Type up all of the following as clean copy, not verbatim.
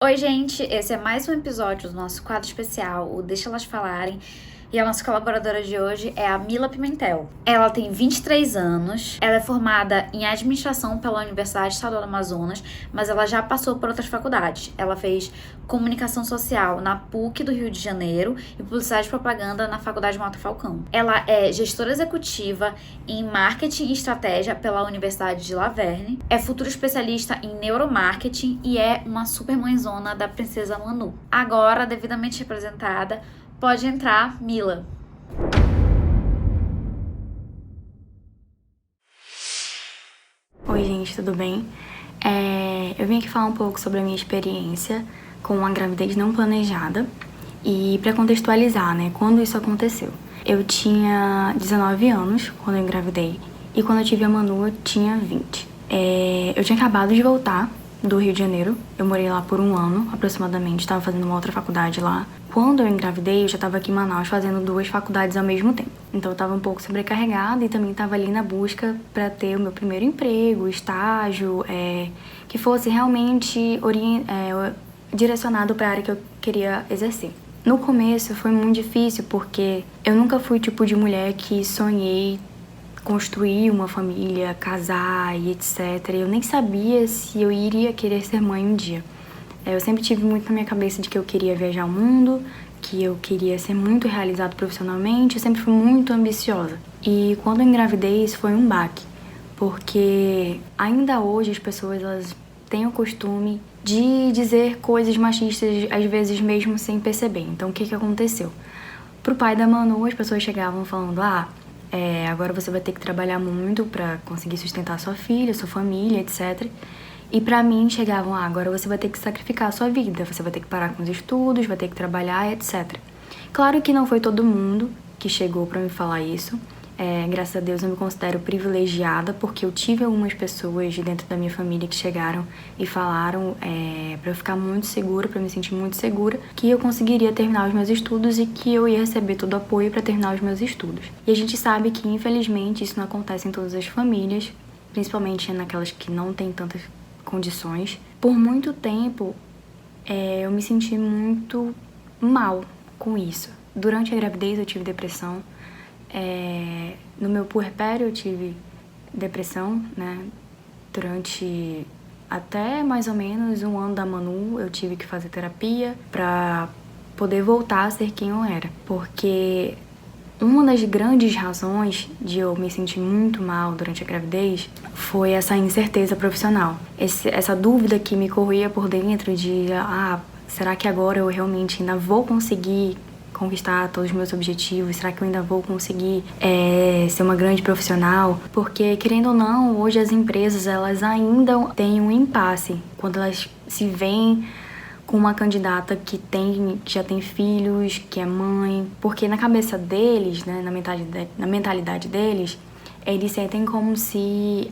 Oi, gente, esse é mais um episódio do nosso quadro especial, o Deixa Elas Falarem. E a nossa colaboradora de hoje é a Mila Pimentel. Ela tem 23 anos, ela é formada em administração pela Universidade Estadual do Amazonas, mas ela já passou por outras faculdades. Ela fez comunicação social na PUC do Rio de Janeiro e publicidade e propaganda na Faculdade Mota Falcão. Ela é gestora executiva em marketing e estratégia pela Universidade de La Verne, é futura especialista em neuromarketing e é uma super mãezona da princesa Manu. Agora, devidamente representada, pode entrar, Mila. Oi, gente, tudo bem? Eu vim aqui falar um pouco sobre a minha experiência com a gravidez não planejada e para contextualizar, né, quando isso aconteceu. Eu tinha 19 anos quando eu engravidei e quando eu tive a Manu eu tinha 20. Eu tinha acabado de voltar do Rio de Janeiro, eu morei lá por um ano aproximadamente, estava fazendo uma outra faculdade lá. Quando eu engravidei, eu já estava aqui em Manaus fazendo 2 faculdades ao mesmo tempo. Então eu estava um pouco sobrecarregada e também estava ali na busca para ter o meu primeiro emprego, estágio, que fosse realmente direcionado para a área que eu queria exercer. No começo foi muito difícil porque eu nunca fui tipo de mulher que sonhei construir uma família, casar e etc. Eu nem sabia se eu iria querer ser mãe um dia. Eu sempre tive muito na minha cabeça de que eu queria viajar o mundo, que eu queria ser muito realizado profissionalmente, eu sempre fui muito ambiciosa. E quando eu engravidei, isso foi um baque, porque ainda hoje as pessoas elas têm o costume de dizer coisas machistas, às vezes mesmo sem perceber. Então o que aconteceu? Pro pai da Manu, as pessoas chegavam falando, agora você vai ter que trabalhar muito pra conseguir sustentar sua filha, sua família, etc. E pra mim chegavam, agora você vai ter que sacrificar a sua vida, você vai ter que parar com os estudos, vai ter que trabalhar, etc. Claro que não foi todo mundo que chegou pra me falar isso. Graças a Deus eu me considero privilegiada, porque eu tive algumas pessoas de dentro da minha família que chegaram e falaram pra eu ficar muito segura, pra eu me sentir muito segura, que eu conseguiria terminar os meus estudos e que eu ia receber todo o apoio pra terminar os meus estudos. E a gente sabe que, infelizmente, isso não acontece em todas as famílias, principalmente naquelas que não têm tantas condições. Por muito tempo, eu me senti muito mal com isso. Durante a gravidez eu tive depressão. No meu puerpério eu tive depressão, né? Durante até mais ou menos um ano da Manu eu tive que fazer terapia pra poder voltar a ser quem eu era. Porque uma das grandes razões de eu me sentir muito mal durante a gravidez foi essa incerteza profissional. Essa dúvida que me corria por dentro de, será que agora eu realmente ainda vou conseguir conquistar todos os meus objetivos? Será que eu ainda vou conseguir ser uma grande profissional? Porque, querendo ou não, hoje as empresas elas ainda têm um impasse quando elas se veem com uma candidata que já tem filhos, que é mãe, porque na cabeça deles, né, na mentalidade deles, eles sentem como se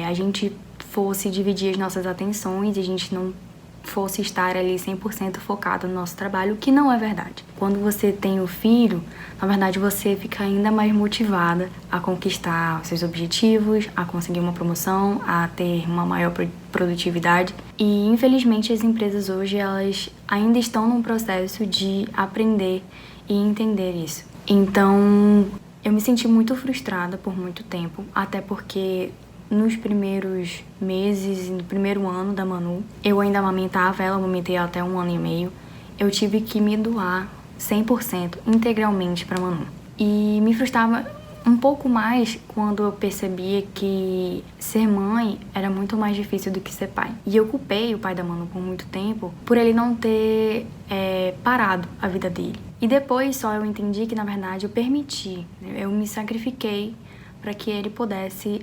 a gente fosse dividir as nossas atenções e a gente não fosse estar ali 100% focado no nosso trabalho, o que não é verdade. Quando você tem o filho, na verdade você fica ainda mais motivada a conquistar os seus objetivos, a conseguir uma promoção, a ter uma maior produtividade. E infelizmente as empresas hoje elas ainda estão num processo de aprender e entender isso. Então eu me senti muito frustrada por muito tempo, até porque nos primeiros meses, no primeiro ano da Manu, eu ainda amamentava ela, amamentei ela até 1 ano e meio. Eu tive que me doar 100% integralmente para Manu. E me frustrava um pouco mais quando eu percebia que ser mãe era muito mais difícil do que ser pai. E eu culpei o pai da Manu por muito tempo por ele não ter parado a vida dele. E depois só eu entendi que, na verdade, eu permiti, eu me sacrifiquei para que ele pudesse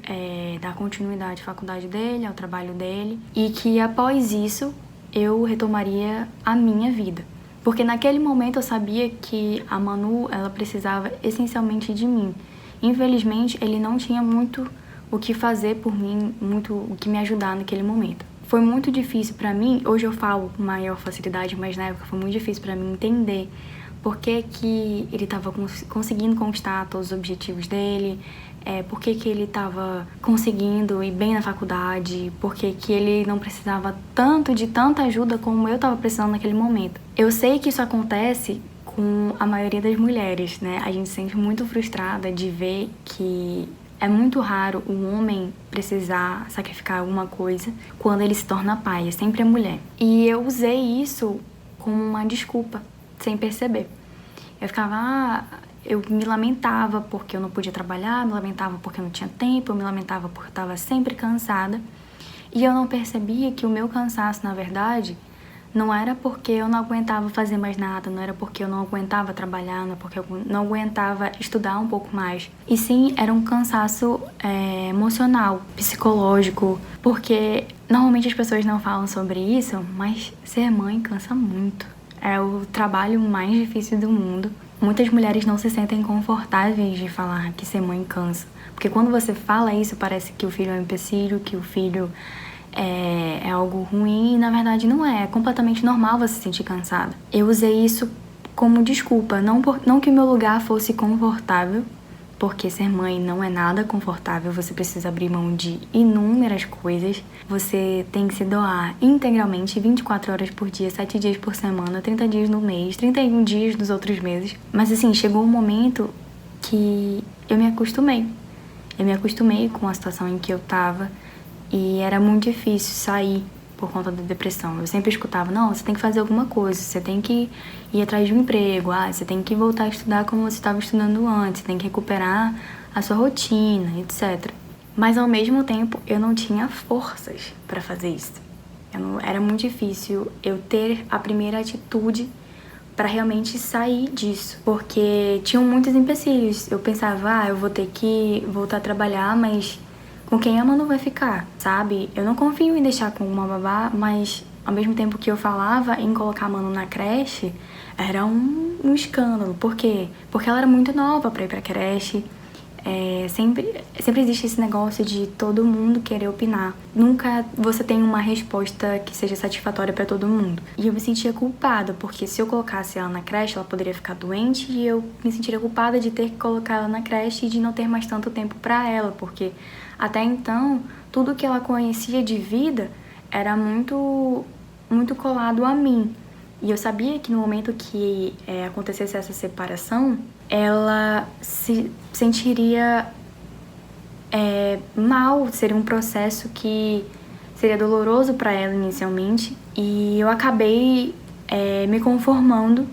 dar continuidade à faculdade dele, ao trabalho dele, e que após isso eu retomaria a minha vida. Porque naquele momento eu sabia que a Manu ela precisava essencialmente de mim. Infelizmente ele não tinha muito o que fazer por mim, muito o que me ajudar naquele momento. Foi muito difícil para mim, hoje eu falo com maior facilidade, mas na época foi muito difícil para mim entender por que ele estava conseguindo conquistar todos os objetivos dele, por que ele estava conseguindo ir bem na faculdade, por que ele não precisava tanto de tanta ajuda como eu estava precisando naquele momento. Eu sei que isso acontece com a maioria das mulheres, né? A gente se sente muito frustrada de ver que é muito raro um homem precisar sacrificar alguma coisa quando ele se torna pai, é sempre a mulher. E eu usei isso como uma desculpa, sem perceber. Eu ficava, eu me lamentava porque eu não podia trabalhar, me lamentava porque eu não tinha tempo, eu me lamentava porque eu estava sempre cansada. E eu não percebia que o meu cansaço, na verdade, não era porque eu não aguentava fazer mais nada, não era porque eu não aguentava trabalhar, não era porque eu não aguentava estudar um pouco mais. E sim, era um cansaço emocional, psicológico, porque normalmente as pessoas não falam sobre isso, mas ser mãe cansa muito. É o trabalho mais difícil do mundo. Muitas mulheres não se sentem confortáveis de falar que ser mãe cansa. Porque quando você fala isso, parece que o filho é um empecilho, que o filho é algo ruim, e na verdade não é. É completamente normal você se sentir cansada. Eu usei isso como desculpa, não que o meu lugar fosse confortável, porque ser mãe não é nada confortável, você precisa abrir mão de inúmeras coisas, você tem que se doar integralmente 24 horas por dia, 7 dias por semana, 30 dias no mês, 31 dias dos outros meses. Mas assim, chegou um momento que eu me acostumei. Eu me acostumei com a situação em que eu tava e era muito difícil sair por conta da depressão. Eu sempre escutava, não, você tem que fazer alguma coisa, você tem que ir atrás de um emprego, você tem que voltar a estudar como você estava estudando antes, você tem que recuperar a sua rotina, etc. Mas ao mesmo tempo, eu não tinha forças para fazer isso. Era muito difícil eu ter a primeira atitude para realmente sair disso, porque tinham muitos empecilhos. Eu pensava, eu vou ter que voltar a trabalhar, mas com quem a Manu vai ficar, sabe? Eu não confio em deixar com uma babá, mas ao mesmo tempo que eu falava em colocar a Manu na creche, era um escândalo. Por quê? Porque ela era muito nova pra ir pra creche. Sempre existe esse negócio de todo mundo querer opinar. Nunca você tem uma resposta que seja satisfatória pra todo mundo. E eu me sentia culpada, porque se eu colocasse ela na creche, ela poderia ficar doente e eu me sentiria culpada de ter que colocar ela na creche e de não ter mais tanto tempo pra ela, porque até então, tudo que ela conhecia de vida era muito, muito colado a mim. E eu sabia que no momento que acontecesse essa separação, ela se sentiria mal, seria um processo que seria doloroso para ela inicialmente. E eu acabei me conformando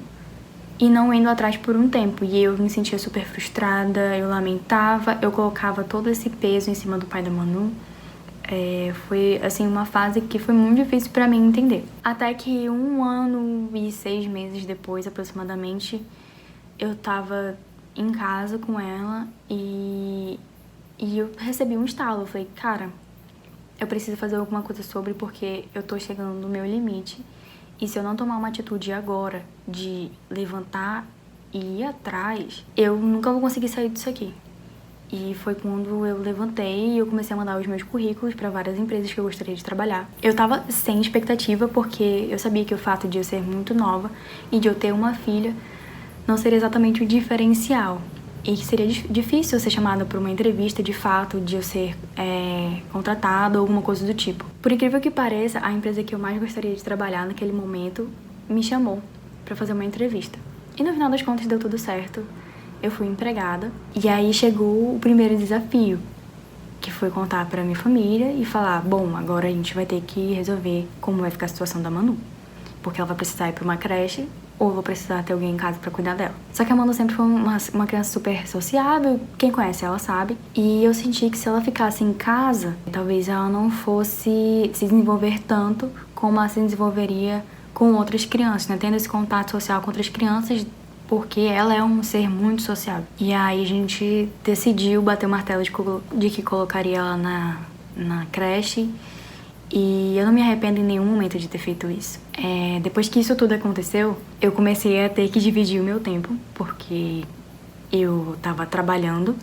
e não indo atrás por um tempo. E eu me sentia super frustrada, eu lamentava, eu colocava todo esse peso em cima do pai da Manu. Foi, assim, uma fase que foi muito difícil pra mim entender. Até que 1 ano e 6 meses depois, aproximadamente, eu tava em casa com ela e eu recebi um estalo. Eu falei, cara, eu preciso fazer alguma coisa sobre, porque eu tô chegando no meu limite. E se eu não tomar uma atitude agora de levantar e ir atrás, eu nunca vou conseguir sair disso aqui. E foi quando eu levantei e eu comecei a mandar os meus currículos para várias empresas que eu gostaria de trabalhar. Eu tava sem expectativa, porque eu sabia que o fato de eu ser muito nova e de eu ter uma filha não seria exatamente o diferencial. E que seria difícil eu ser chamada para uma entrevista de fato, de eu ser contratada ou alguma coisa do tipo. Por incrível que pareça, a empresa que eu mais gostaria de trabalhar naquele momento me chamou para fazer uma entrevista. E no final das contas deu tudo certo. Eu fui empregada e aí chegou o primeiro desafio, que foi contar pra minha família e falar, bom, agora a gente vai ter que resolver como vai ficar a situação da Manu, porque ela vai precisar ir pra uma creche ou eu vou precisar ter alguém em casa pra cuidar dela. Só que a Manu sempre foi uma criança super sociável, quem conhece ela sabe, e eu senti que se ela ficasse em casa, talvez ela não fosse se desenvolver tanto como ela se desenvolveria com outras crianças, né? Tendo esse contato social com outras crianças, porque ela é um ser muito sociável. E aí a gente decidiu bater o martelo de que colocaria ela na creche, e eu não me arrependo em nenhum momento de ter feito isso. Depois que isso tudo aconteceu, eu comecei a ter que dividir o meu tempo, porque eu tava trabalhando,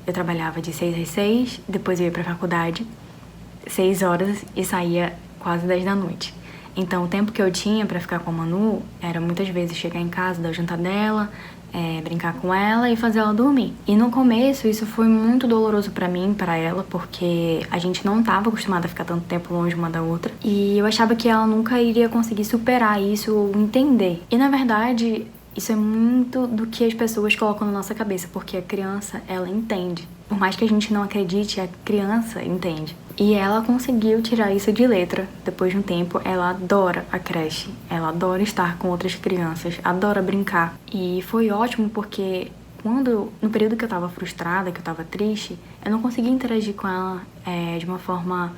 eu trabalhava de 6 às 6, depois eu ia pra faculdade, 6 horas e saía quase 10 da noite. Então, o tempo que eu tinha pra ficar com a Manu era muitas vezes chegar em casa, dar o jantar dela, brincar com ela e fazer ela dormir. E no começo isso foi muito doloroso pra mim, pra ela, porque a gente não tava acostumada a ficar tanto tempo longe uma da outra. E eu achava que ela nunca iria conseguir superar isso ou entender. E na verdade, isso é muito do que as pessoas colocam na nossa cabeça, porque a criança, ela entende. Por mais que a gente não acredite, a criança entende. E ela conseguiu tirar isso de letra. Depois de um tempo, ela adora a creche. Ela adora estar com outras crianças, adora brincar. E foi ótimo porque no período que eu tava frustrada, que eu tava triste, eu não conseguia interagir com ela de uma forma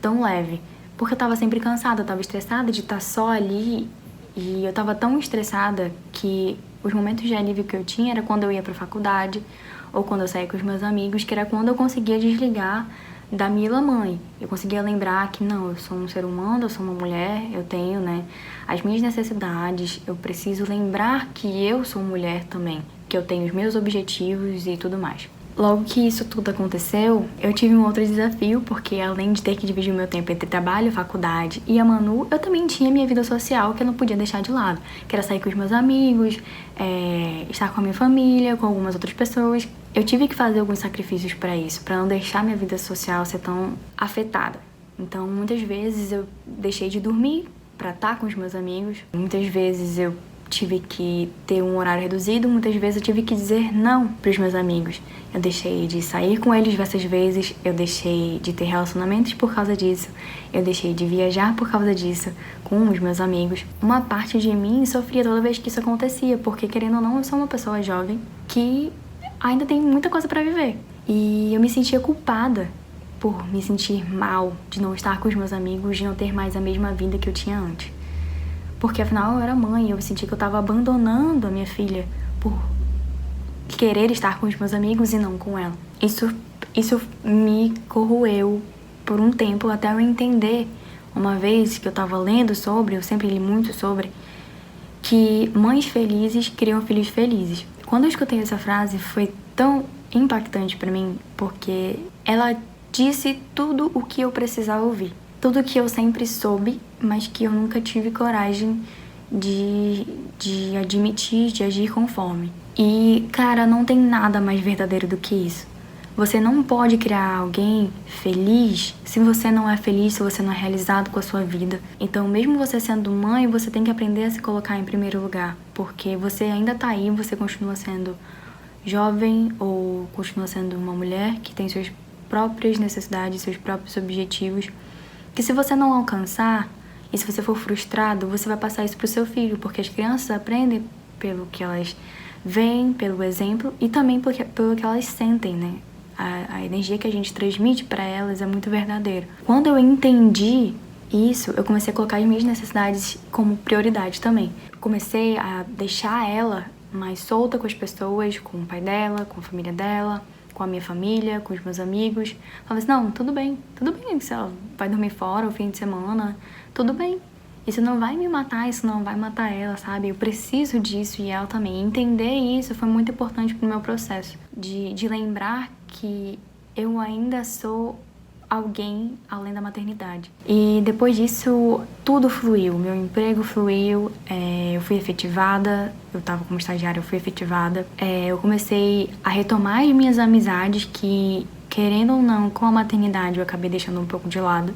tão leve. Porque eu tava sempre cansada, eu tava estressada de estar só ali. E eu tava tão estressada que os momentos de alívio que eu tinha era quando eu ia pra faculdade ou quando eu saía com os meus amigos, que era quando eu conseguia desligar da Mila mãe. Eu conseguia lembrar que não, eu sou um ser humano, eu sou uma mulher, eu tenho, as minhas necessidades, eu preciso lembrar que eu sou mulher também, que eu tenho os meus objetivos e tudo mais. Logo que isso tudo aconteceu, eu tive um outro desafio, porque além de ter que dividir o meu tempo entre trabalho, faculdade e a Manu, eu também tinha minha vida social que eu não podia deixar de lado, que era sair com os meus amigos, estar com a minha família, com algumas outras pessoas. Eu tive que fazer alguns sacrifícios para isso, para não deixar minha vida social ser tão afetada. Então, muitas vezes eu deixei de dormir para estar com os meus amigos, muitas vezes eu tive que ter um horário reduzido, muitas vezes eu tive que dizer não para os meus amigos. Eu deixei de sair com eles diversas vezes, eu deixei de ter relacionamentos por causa disso, eu deixei de viajar por causa disso com os meus amigos. Uma parte de mim sofria toda vez que isso acontecia, porque querendo ou não, eu sou uma pessoa jovem que ainda tem muita coisa para viver. E eu me sentia culpada por me sentir mal de não estar com os meus amigos, de não ter mais a mesma vida que eu tinha antes. Porque afinal eu era mãe, eu senti que eu estava abandonando a minha filha por querer estar com os meus amigos e não com ela. Isso me corroeu por um tempo até eu entender, uma vez que eu estava lendo sobre, eu sempre li muito sobre, que mães felizes criam filhos felizes. Quando eu escutei essa frase foi tão impactante para mim, porque ela disse tudo o que eu precisava ouvir. Tudo que eu sempre soube, mas que eu nunca tive coragem de admitir, de agir conforme. E, cara, não tem nada mais verdadeiro do que isso. Você não pode criar alguém feliz se você não é feliz, se você não é realizado com a sua vida. Então, mesmo você sendo mãe, você tem que aprender a se colocar em primeiro lugar. Porque você ainda tá aí, você continua sendo jovem ou continua sendo uma mulher que tem suas próprias necessidades, seus próprios objetivos. Que se você não alcançar, e se você for frustrado, você vai passar isso pro seu filho, porque as crianças aprendem pelo que elas veem, pelo exemplo, e também pelo que elas sentem, A energia que a gente transmite para elas é muito verdadeira. Quando eu entendi isso, eu comecei a colocar as minhas necessidades como prioridade também. Comecei a deixar ela mais solta com as pessoas, com o pai dela, com a família dela, com a minha família, com os meus amigos. Falava assim, não, tudo bem, se ela vai dormir fora o fim de semana, tudo bem. Isso não vai me matar, isso não vai matar ela, sabe? Eu preciso disso e ela também. Entender isso foi muito importante pro meu processo. De lembrar que eu ainda sou alguém além da maternidade. E depois disso, tudo fluiu. Meu emprego fluiu, eu fui efetivada, eu tava como estagiária, eu fui efetivada. Eu comecei a retomar as minhas amizades que, querendo ou não, com a maternidade eu acabei deixando um pouco de lado.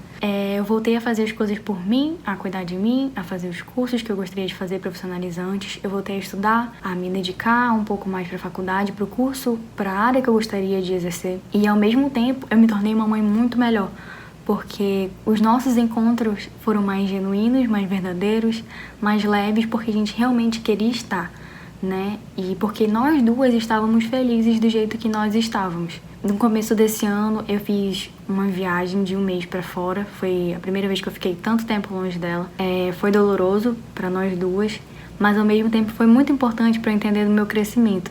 Eu voltei a fazer as coisas por mim, a cuidar de mim, a fazer os cursos que eu gostaria de fazer profissionalizantes. Eu voltei a estudar, a me dedicar um pouco mais para a faculdade, para o curso, para a área que eu gostaria de exercer. E ao mesmo tempo eu me tornei uma mãe muito melhor, porque os nossos encontros foram mais genuínos, mais verdadeiros, mais leves, porque a gente realmente queria estar, E porque nós duas estávamos felizes do jeito que nós estávamos. No começo desse ano, eu fiz uma viagem de um mês pra fora. Foi a primeira vez que eu fiquei tanto tempo longe dela. Foi doloroso pra nós duas, mas ao mesmo tempo foi muito importante pra eu entender do meu crescimento.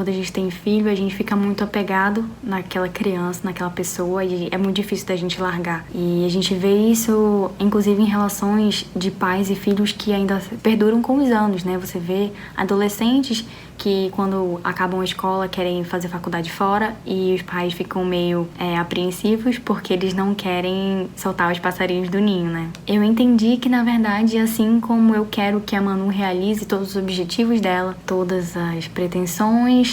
quando a gente tem filho, a gente fica muito apegado naquela criança, naquela pessoa, e é muito difícil da gente largar. E a gente vê isso, inclusive, em relações de pais e filhos que ainda perduram com os anos, né? Você vê adolescentes que, quando acabam a escola, querem fazer faculdade fora e os pais ficam meio apreensivos porque eles não querem soltar os passarinhos do ninho, né? Eu entendi que, na verdade, assim como eu quero que a Manu realize todos os objetivos dela, todas as pretensões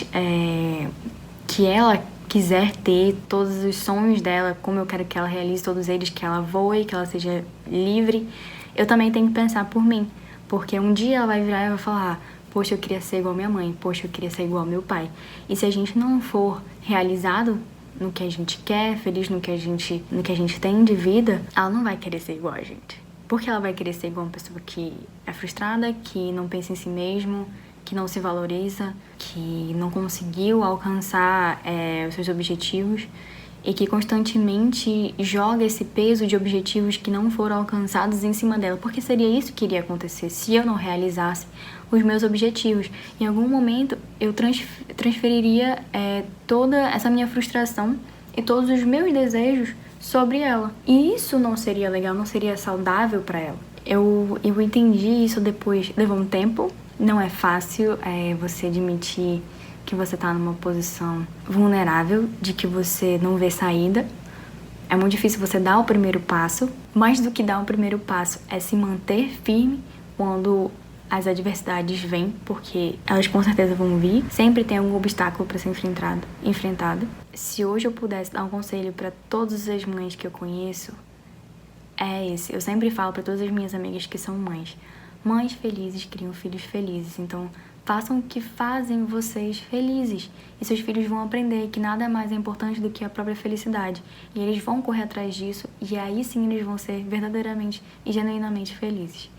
que ela quiser ter, todos os sonhos dela, como eu quero que ela realize todos eles, que ela voe, que ela seja livre, eu também tenho que pensar por mim. Porque um dia ela vai virar e vai falar: poxa, eu queria ser igual a minha mãe, poxa, eu queria ser igual ao meu pai. E se a gente não for realizado no que a gente quer, feliz no que a gente tem de vida, ela não vai querer ser igual a gente. Porque ela vai querer ser igual uma pessoa que é frustrada, que não pensa em si mesmo, que não se valoriza, que não conseguiu alcançar os seus objetivos e que constantemente joga esse peso de objetivos que não foram alcançados em cima dela, porque seria isso que iria acontecer se eu não realizasse os meus objetivos. Em algum momento eu transferiria toda essa minha frustração e todos os meus desejos sobre ela. E isso não seria legal, não seria saudável para ela. Eu entendi isso depois, levou um tempo. Não é fácil você admitir que você tá numa posição vulnerável, de que você não vê saída. É muito difícil você dar o primeiro passo. Mais do que dar o primeiro passo é se manter firme quando as adversidades vêm, porque elas com certeza vão vir. Sempre tem algum obstáculo para ser enfrentado. Se hoje eu pudesse dar um conselho para todas as mães que eu conheço, é esse. Eu sempre falo para todas as minhas amigas que são mães. Mães felizes criam filhos felizes. Então, façam o que fazem vocês felizes. E seus filhos vão aprender que nada mais é importante do que a própria felicidade. E eles vão correr atrás disso. E aí sim eles vão ser verdadeiramente e genuinamente felizes.